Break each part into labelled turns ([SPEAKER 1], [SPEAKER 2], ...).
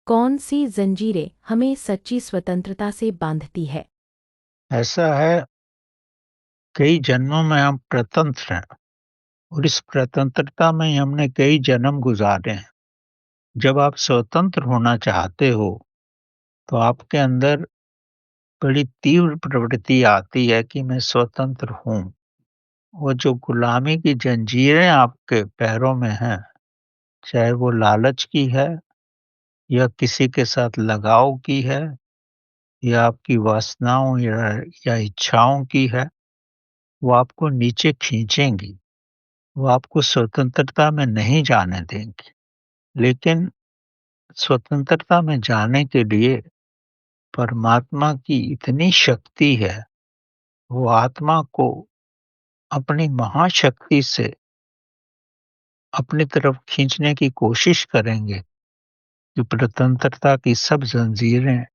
[SPEAKER 1] कौन-सी जंजीरें हमें सच्ची स्वतंत्रता से बांधती है?
[SPEAKER 2] ऐसा है, कई जन्मों में हम स्वतंत्र हैं और इस स्वतंत्रता में ही हमने कई जन्म गुजारे हैं। जब आप स्वतंत्र होना चाहते हो, तो आपके अंदर बड़ी तीव्र प्रवृत्ति आती है कि मैं स्वतंत्र हूँ। वो जो गुलामी की जंजीरें आपके पैरों में हैं, चाहे वो लालच की है या किसी के साथ लगाव की है या आपकी वासनाओं या इच्छाओं की है, वो आपको नीचे खींचेंगी। वो आपको स्वतंत्रता में नहीं जाने देंगी। लेकिन स्वतंत्रता में जाने के लिए परमात्मा की इतनी शक्ति है, वो आत्मा को अपनी महाशक्ति से अपनी तरफ खींचने की कोशिश करेंगे कि स्वतंत्रता की सब जंजीरें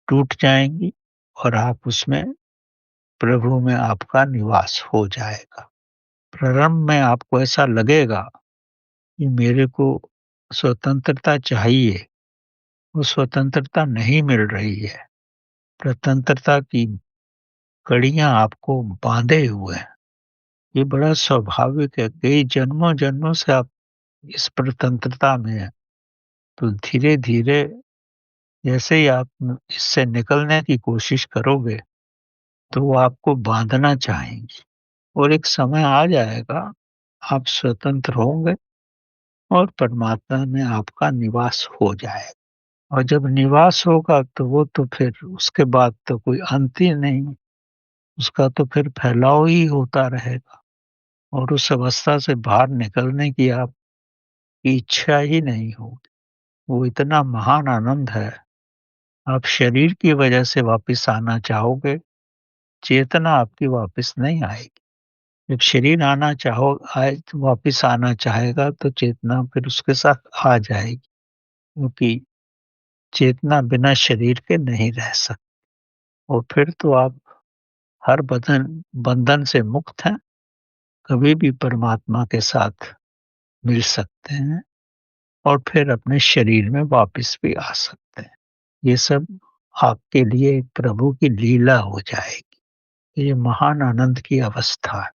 [SPEAKER 2] टूट जाएँगी और आप उसमें प्रभु में आपका निवास हो जाएगा। प्रारंभ में आपको ऐसा लगेगा कि मेरे को स्वतंत्रता चाहिए, वो स्वतंत्रता नहीं मिल रही है। स्वतंत्रता की कड़ियाँ आपको बाँधे हुए हैं। ये बड़ा स्वाभाविक है, कई जन्मों-जन्मों से आप इस स्वतंत्रता में हैं, तो धीरे-धीरे जैसे ही आप इससे निकलने की कोशिश करोगे, तो वो आपको बाँधना चाहेंगी और एक समय आ जाएगा, आप स्वतंत्र होंगे और परमात्मा में आपका निवास हो जाएगा और जब निवास होगा, तो वो तो फिर उसके बाद तो कोई अंत ही नहीं, उसका तो फिर फैलाव ही होता रहेगा। और उस अवस्था से बाहर निकलने की आपकी इच्छा ही नहीं होगी। वो इतना महान आनंद है, आप शरीर की वजह से वापस आना चाहोगे, चेतना आपकी वापस नहीं आएगी। जब शरीर आना चाहो आए वापस आना चाहेगा तो चेतना फिर उसके साथ आ जाएगी, क्योंकि चेतना बिना शरीर के नहीं रह सकती और फिर तो आप हर बंधन से मुक्त हैं, कभी भी परमात्मा के साथ मिल सकते हैं। और फिर अपने शरीर में वापस भी आ सकते हैं। ये सब आपके लिए प्रभु की लीला हो जाएगी। ये महान आनंद की अवस्था है।